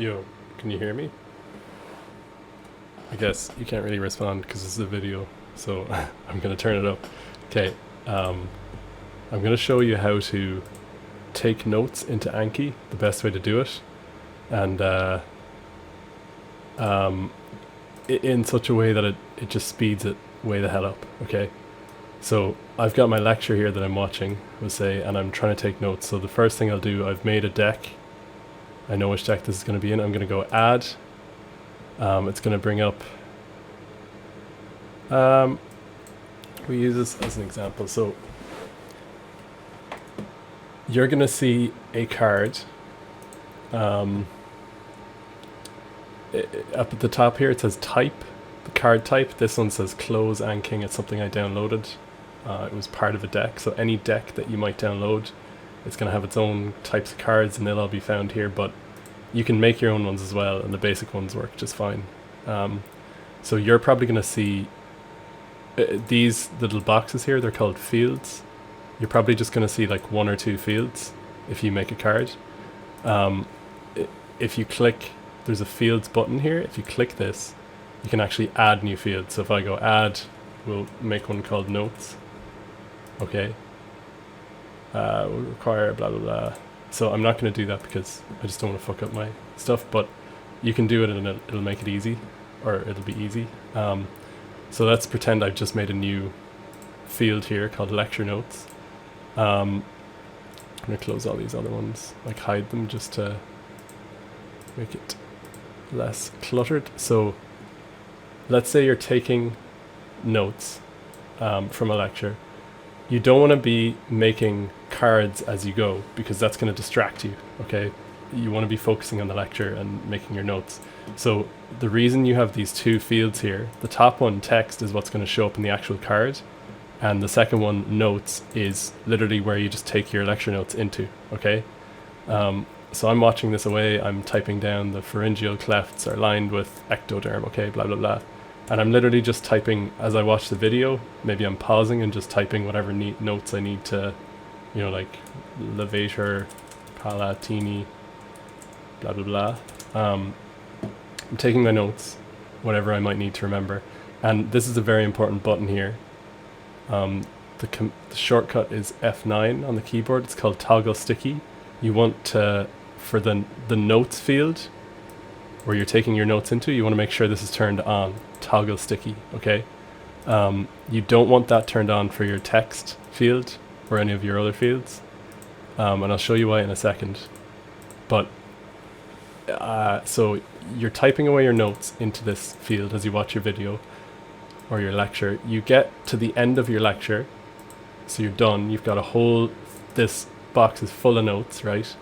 Yo, can you hear me? I guess you can't really respond because this is a video, so I'm gonna turn it up. Okay, I'm gonna show you how to take notes into Anki, the best way to do it, and um, in such a way that it just speeds it way the hell up. Okay, so I've got my lecture here that I'm watching, we'll say, and I'm trying to take notes. So the first thing I'll do, I've made a deck. I know which deck this is going to be in. I'm going to go add. It's going to bring up. Um, we use this as an example. So you're going to see a card. Up at the top here, it says type. The card type. This one says close anking. It's something I downloaded. It was part of a deck. So any deck that you might download, it's going to have its own types of cards, and they'll all be found here. But you can make your own ones as well, and the basic ones work just fine. So you're probably going to see these little boxes here. They're called fields. You're probably just going to see like one or two fields if you make a card. If you click, there's a fields button here. If you click this, you can actually add new fields. So if I go add, we'll make one called notes. Okay. Will require blah blah blah. So I'm not going to do that because I just don't want to fuck up my stuff, but you can do it and it'll make it easy, or it'll be easy. So let's pretend I've just made a new field here called lecture notes. I'm going to close all these other ones, like hide them just to make it less cluttered. So let's say you're taking notes from a lecture. You don't want to be making cards as you go because that's going to distract you, okay? You want to be focusing on the lecture and making your notes. So the reason you have these two fields here, the top one, text, is what's going to show up in the actual card, and the second one, notes, is literally where you just take your lecture notes into, okay? So I'm watching this away, I'm typing down the pharyngeal clefts are lined with ectoderm, okay, blah, blah, blah. And I'm literally just typing as I watch the video. Maybe I'm pausing and just typing whatever notes I need to, like levator, palatini, blah, blah, blah. I'm taking my notes, whatever I might need to remember. And this is a very important button here. The shortcut is F9 on the keyboard. It's called toggle sticky. You want to, for the notes field, where you're taking your notes into, you want to make sure this is turned on. Toggle sticky, okay? You don't want that turned on for your text field or any of your other fields, and I'll show you why in a second. But so you're typing away your notes into this field as you watch your video or your lecture. You get to the end of your lecture, so you're done. You've got a whole, this box is full of notes, right?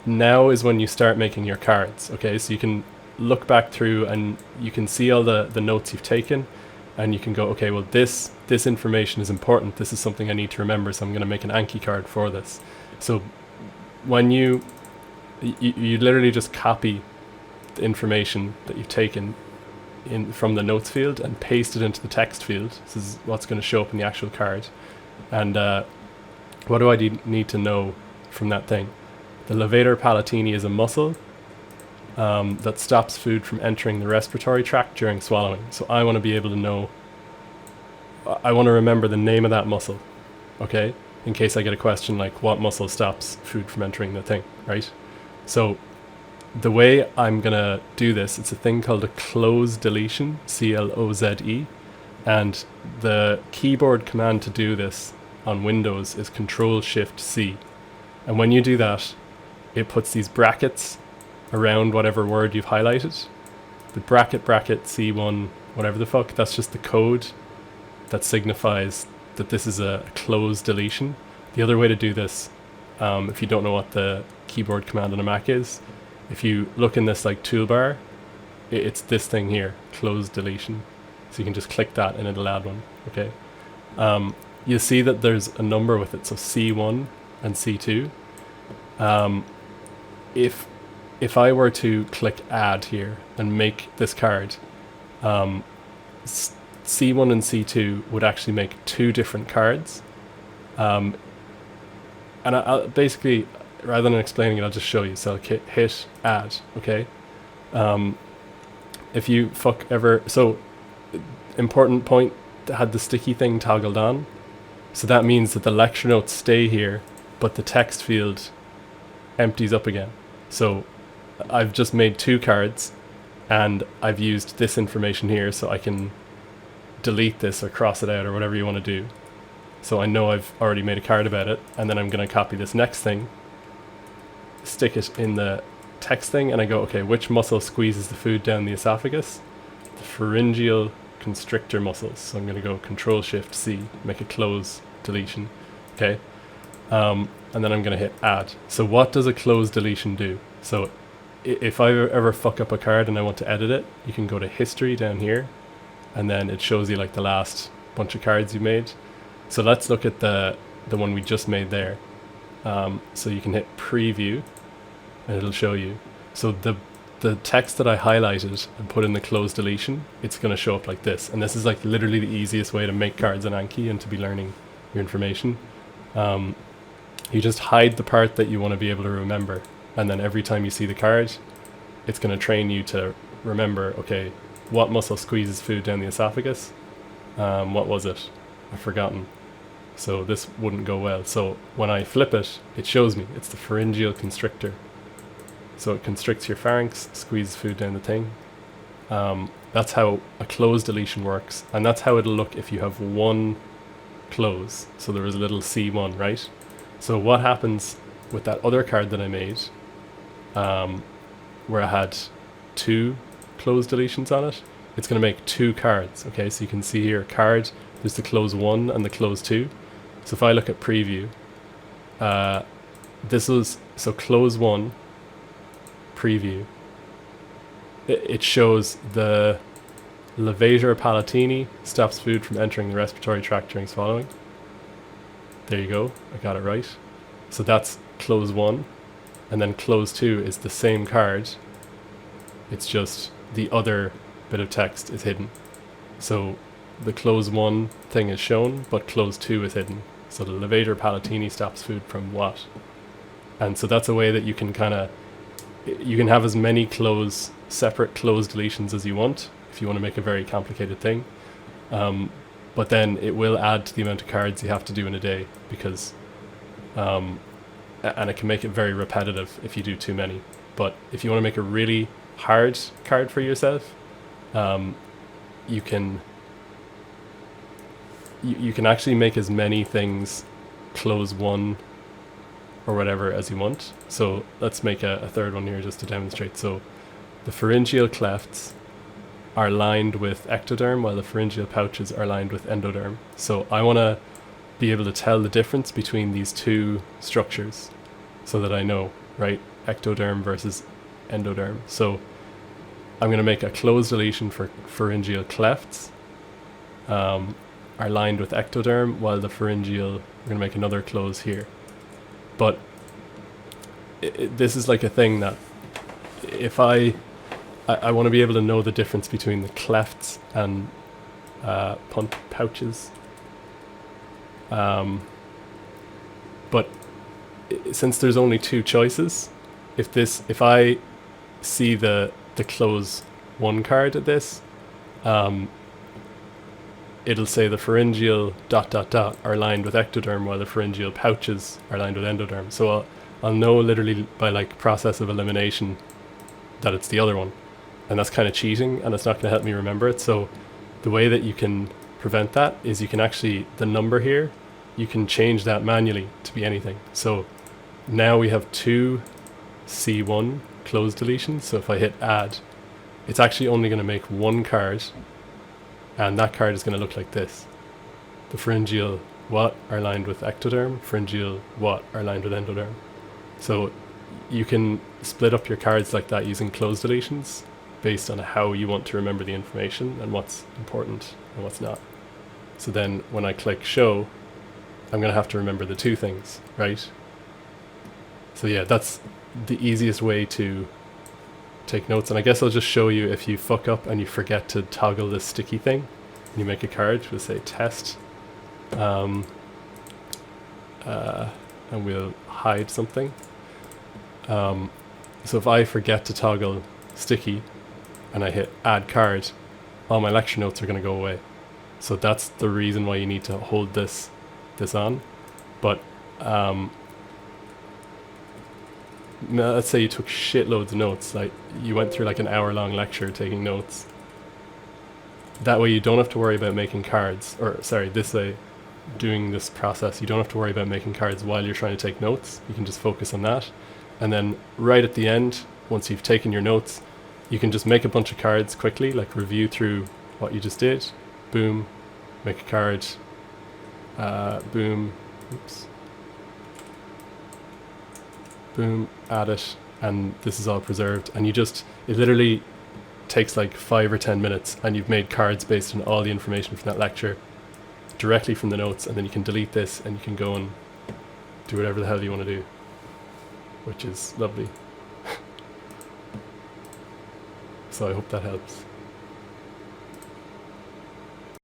Now is when you start making your cards, okay? So you can look back through and you can see all the notes you've taken, and you can go, okay, well this information is important, this is something I need to remember, so I'm going to make an Anki card for this. So when you literally just copy the information that you've taken from the notes field and paste it into the text field. This is what's going to show up in the actual card. And what do I need to know from that thing? The levator palatini is a muscle that stops food from entering the respiratory tract during swallowing. So I want to be able to know, I want to remember the name of that muscle, okay? In case I get a question like, what muscle stops food from entering the thing, right? So the way I'm going to do this, it's a thing called a close deletion, C-L-O-Z-E. And the keyboard command to do this on Windows is Control-Shift-C. And when you do that, it puts these brackets around whatever word you've highlighted. The bracket C1, whatever the fuck, that's just the code that signifies that this is a close deletion. The other way to do this, if you don't know what the keyboard command on a Mac is, if you look in this like toolbar, it's this thing here, close deletion. So you can just click that and it'll add one, okay? You'll see that there's a number with it, so C1 and C2. If I were to click add here and make this card, C1 and C2 would actually make two different cards. And basically, rather than explaining it, I'll just show you. So I'll hit add, okay? If you so important point, had the sticky thing toggled on. So that means that the lecture notes stay here, but the text field empties up again. So I've just made 2 cards, and I've used this information here so I can delete this or cross it out or whatever you want to do. So I know I've already made a card about it, and then I'm going to copy this next thing, stick it in the text thing, and I go, okay, which muscle squeezes the food down the esophagus? The pharyngeal constrictor muscles. So I'm going to go Control-Shift-C, make a close deletion, okay? And then I'm going to hit add. So what does a close deletion do? So if I ever fuck up a card and I want to edit it, you can go to history down here, and then it shows you like the last bunch of cards you made. So let's look at the one we just made there. So you can hit preview, and it'll show you. So the text that I highlighted and put in the close deletion, it's going to show up like this. And this is like literally the easiest way to make cards in Anki and to be learning your information. You just hide the part that you want to be able to remember, and then every time you see the card, it's going to train you to remember, okay, what muscle squeezes food down the esophagus? What was it? I've forgotten. So this wouldn't go well. So when I flip it, it shows me it's the pharyngeal constrictor. So it constricts your pharynx, squeezes food down the thing. That's how a close deletion works, and that's how it'll look if you have one close. So there was a little C1, right? So what happens with that other card that I made, where I had 2 close deletions on it, it's going to make 2 cards. Okay, so you can see here, card, there's the close 1 and the close 2. So if I look at preview, so close 1, preview, it shows the levator palatini stops food from entering the respiratory tract during swallowing. There you go, I got it right. So that's close 1, and then close 2 is the same card, it's just the other bit of text is hidden. So the close 1 thing is shown, but close 2 is hidden. So the levator palatini stops food from what? And so that's a way that you can you can have as many separate close deletions as you want, if you want to make a very complicated thing. But then it will add to the amount of cards you have to do in a day, because, and it can make it very repetitive if you do too many. But if you want to make a really hard card for yourself, you can actually make as many things close 1 or whatever as you want. So let's make a third one here just to demonstrate. So the pharyngeal clefts are lined with ectoderm, while the pharyngeal pouches are lined with endoderm. So I want to be able to tell the difference between these 2 structures so that I know, right? Ectoderm versus endoderm. So I'm going to make a close deletion for pharyngeal clefts, are lined with ectoderm, while the pharyngeal, I'm going to make another close here. But this is like a thing that if I want to be able to know the difference between the clefts and pouches. But since there's only 2 choices, if I see the close 1 card at this, it'll say the pharyngeal ... are lined with ectoderm, while the pharyngeal pouches are lined with endoderm. So I'll know literally by like process of elimination that it's the other one. And that's kind of cheating, and it's not going to help me remember it. So the way that you can prevent that is you can actually, the number here, you can change that manually to be anything. So now we have 2 C1 close deletions. So if I hit add, it's actually only going to make 1 card, and that card is going to look like this. The pharyngeal what are lined with ectoderm, pharyngeal what are lined with endoderm. So you can split up your cards like that using close deletions based on how you want to remember the information and what's important and what's not. So then when I click show, I'm going to have to remember the 2 things, right? So yeah, that's the easiest way to take notes. And I guess I'll just show you if you fuck up and you forget to toggle this sticky thing and you make a card, we'll say test, and we'll hide something. So if I forget to toggle sticky and I hit add card, all my lecture notes are going to go away. So that's the reason why you need to hold this on. But now let's say you took shitloads of notes, like you went through like an hour-long lecture taking notes. That way you don't have to worry about making cards, or sorry, this way, doing this process, you don't have to worry about making cards while you're trying to take notes. You can just focus on that. And then right at the end, once you've taken your notes, you can just make a bunch of cards quickly, like review through what you just did. Boom, make a card. Boom, oops. Boom, add it, and this is all preserved. And it literally takes like 5 or 10 minutes, and you've made cards based on all the information from that lecture directly from the notes, and then you can delete this and you can go and do whatever the hell you want to do, which is lovely. So I hope that helps.